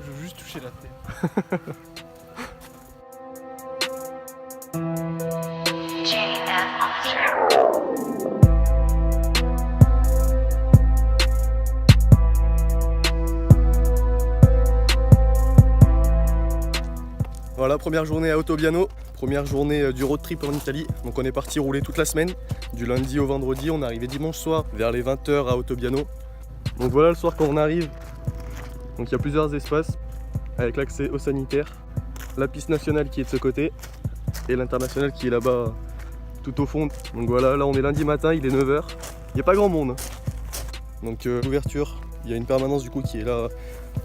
Je veux juste toucher la terre. Voilà, première journée à Ottobiano, première journée du road trip en Italie. Donc on est parti rouler toute la semaine, du lundi au vendredi. On est arrivé dimanche soir vers les 20h à Ottobiano. Donc voilà le soir quand on arrive. Donc il y a plusieurs espaces avec l'accès au sanitaire, la piste nationale qui est de ce côté et l'international qui est là-bas tout au fond. Donc voilà, là on est lundi matin, il est 9h. Il n'y a pas grand monde. Donc l'ouverture, il y a une permanence du coup qui est là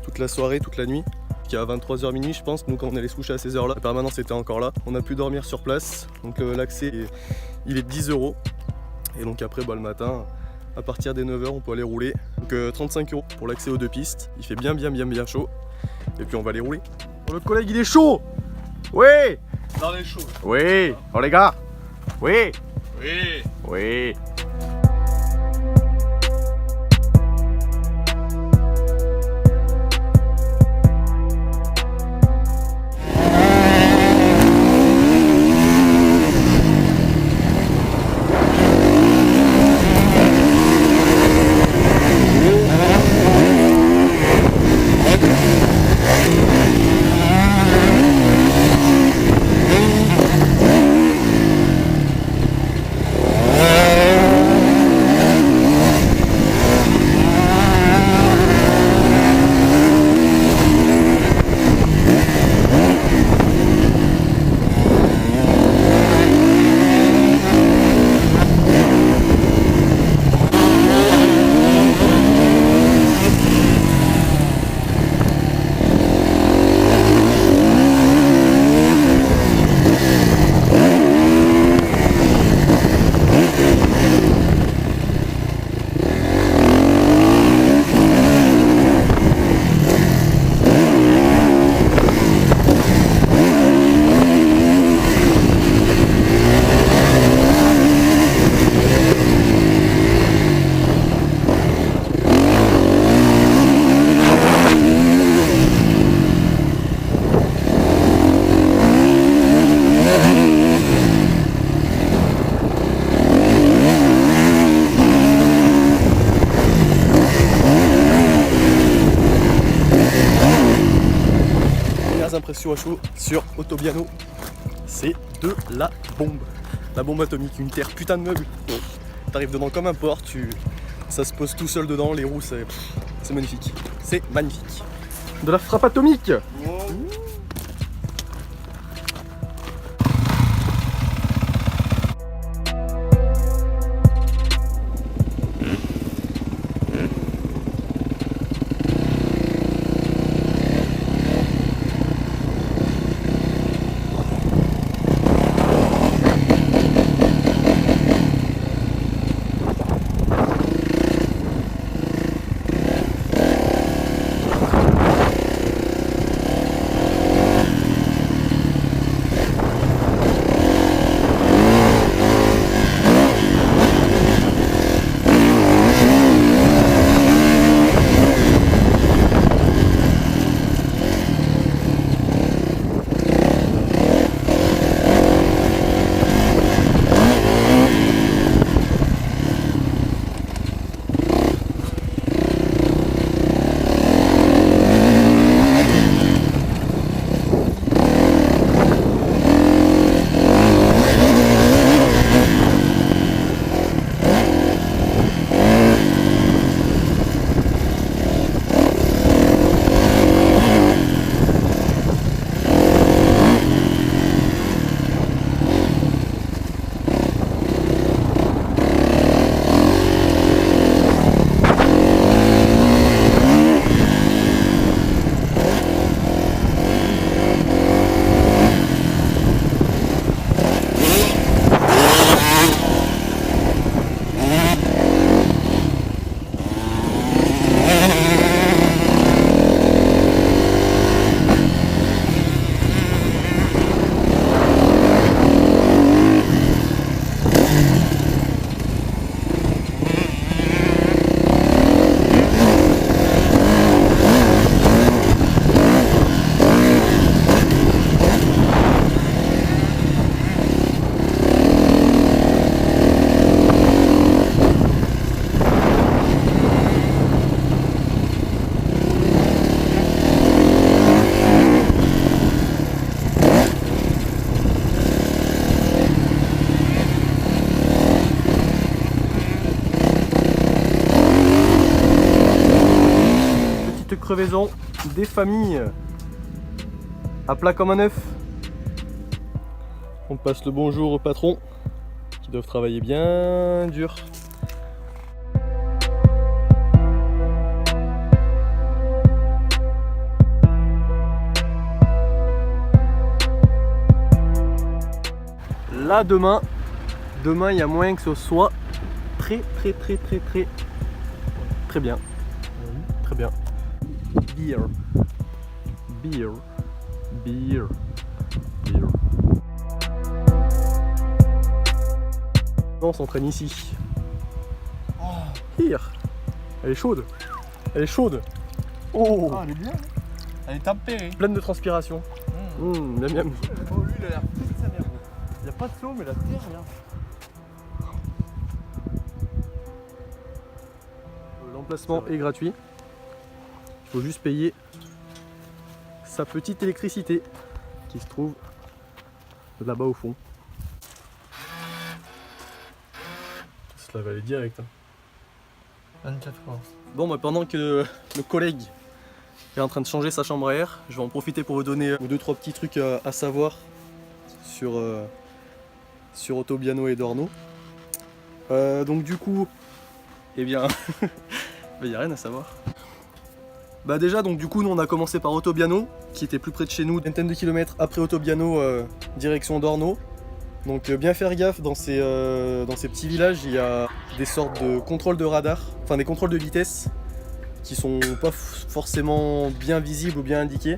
toute la soirée, toute la nuit. Qui à 23h minuit je pense, nous quand on allait se coucher à 16h là, la permanence était encore là. On a pu dormir sur place, donc l'accès il est de 10 €. Et donc après le matin, à partir des 9h on peut aller rouler. Donc 35 € pour l'accès aux deux pistes, il fait bien chaud. Et puis on va aller rouler. Oh, notre collègue il est chaud. Ouais. Dans les choses. Oui. Oh les gars. Oui. Oui. Oui. Impression à chaud sur Ottobiano, c'est de la bombe atomique, une terre putain de meuble. T'arrives dedans comme un port, ça se pose tout seul dedans, les roues c'est magnifique, c'est magnifique. De la frappe atomique. Wow. crevaison, des familles à plat comme un œuf. On passe le bonjour aux patrons qui doivent travailler bien dur. Là demain il y a moyen que ce soit très bien. Très bien. Beer. On s'entraîne ici. Here. Elle est chaude. Elle est chaude. Oh, Ah, elle est bien. Elle est tempérée. pleine de transpiration. Miam miam. Oh, lui, il a l'air plus de sa mère. Il n'y a pas de flot, mais la terre, là. L'emplacement est gratuit. Il faut juste payer sa petite électricité qui se trouve là-bas au fond. Ça va aller direct. 24 fois. Bon, bah, pendant que le collègue est en train de changer sa chambre à air, je vais en profiter pour vous donner 2-3 petits trucs à savoir sur Autobiano et Dorno. Donc du coup, eh bien, il n'y a rien à savoir. Bah déjà, donc du coup, nous on a commencé par Autobiano, qui était plus près de chez nous, une vingtaine de kilomètres après Autobiano, direction Dorno. Donc bien faire gaffe, dans ces petits villages, il y a des sortes de contrôles de radar, enfin des contrôles de vitesse, qui sont pas forcément bien visibles ou bien indiqués.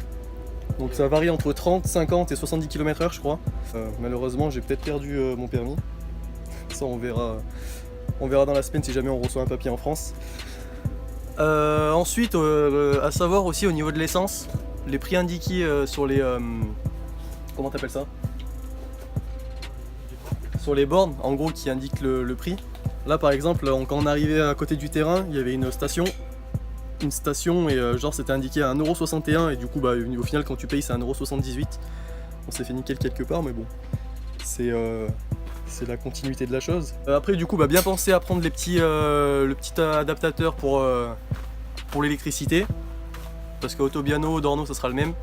Donc ça varie entre 30, 50 et 70 km/h je crois. Malheureusement j'ai peut-être perdu mon permis. Ça on verra dans la semaine si jamais on reçoit un papier en France. Ensuite, à savoir aussi au niveau de l'essence, les prix indiqués sur les... comment t'appelles ça? Sur les bornes, en gros, qui indiquent le prix. Là par exemple, quand on arrivait à côté du terrain, il y avait une station et genre c'était indiqué à 1,61€ et du coup bah, au final quand tu payes c'est 1,78€. On s'est fait nickel quelque part mais bon, c'est la continuité de la chose. Après du coup bah, bien penser à prendre le petit adaptateur pour l'électricité, parce qu'à Autobiano, Dorno ça sera le même,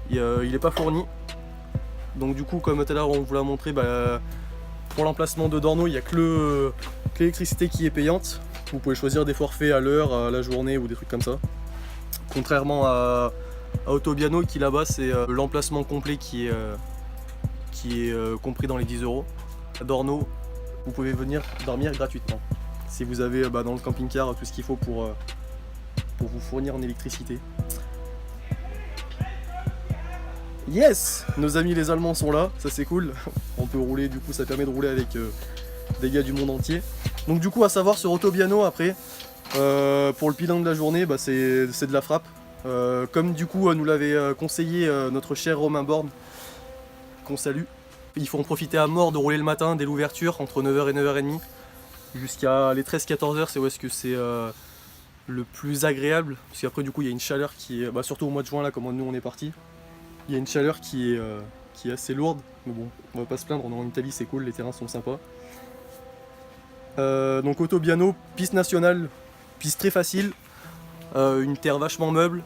il n'est pas fourni. Donc du coup comme tout à l'heure on vous l'a montré, bah, pour l'emplacement de Dorno il n'y a que l'électricité qui est payante. Vous pouvez choisir des forfaits à l'heure, à la journée ou des trucs comme ça. Contrairement à Autobiano qui là-bas c'est l'emplacement complet qui est compris dans les 10€. À Dorno, vous pouvez venir dormir gratuitement. Si vous avez dans le camping-car tout ce qu'il faut pour vous fournir en électricité. Yes! Nos amis les Allemands sont là, ça c'est cool. On peut rouler, du coup ça permet de rouler avec des gars du monde entier. Donc du coup à savoir sur Autobiano après, pour le bilan de la journée, bah, c'est de la frappe. Comme du coup nous l'avait conseillé notre cher Romain Borne, qu'on salue. Il faut en profiter à mort de rouler le matin dès l'ouverture, entre 9h et 9h30. Jusqu'à les 13-14h, c'est où est-ce que c'est le plus agréable. Parce qu'après du coup il y a une chaleur qui est, surtout au mois de juin là comme nous on est parti. Il y a une chaleur qui est assez lourde, mais bon, on va pas se plaindre, on est en Italie, c'est cool, les terrains sont sympas. Donc Autobiano, piste nationale, piste très facile, une terre vachement meuble,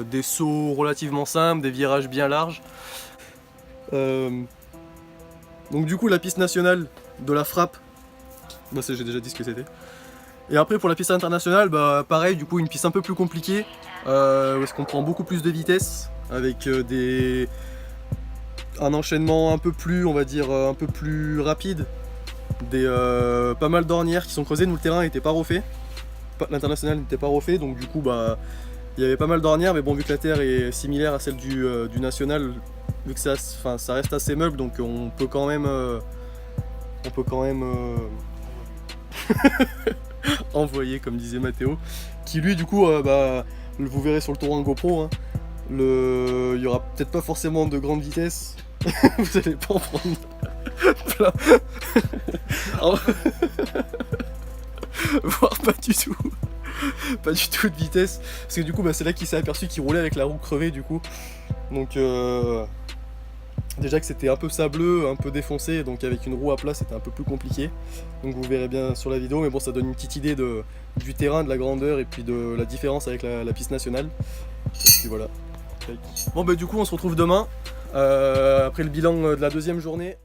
des sauts relativement simples, des virages bien larges. Donc du coup la piste nationale de la frappe, j'ai déjà dit ce que c'était. Et après pour la piste internationale, pareil, du coup une piste un peu plus compliquée, où est-ce qu'on prend beaucoup plus de vitesse, avec un enchaînement un peu plus, on va dire, un peu plus rapide, pas mal d'ornières qui sont creusées. Nous le terrain n'était pas refait, l'international n'était pas refait, donc du coup il y avait pas mal d'ornières, mais bon vu que la terre est similaire à celle du national, vu que ça reste assez meuble, donc on peut quand même envoyer, comme disait Mathéo, qui lui du coup vous verrez sur le tour en GoPro, hein, il y aura peut-être pas forcément de grande vitesse. Vous allez pas en prendre plein. Voire pas du tout. Pas du tout de vitesse. Parce que du coup c'est là qu'il s'est aperçu qu'il roulait avec la roue crevée du coup. Donc Déjà que c'était un peu sableux, un peu défoncé, donc avec une roue à plat c'était un peu plus compliqué. Donc vous verrez bien sur la vidéo, mais bon ça donne une petite idée du terrain, de la grandeur et puis de la différence avec la piste nationale. Et puis voilà. Bon bah du coup on se retrouve demain, après le bilan de la deuxième journée.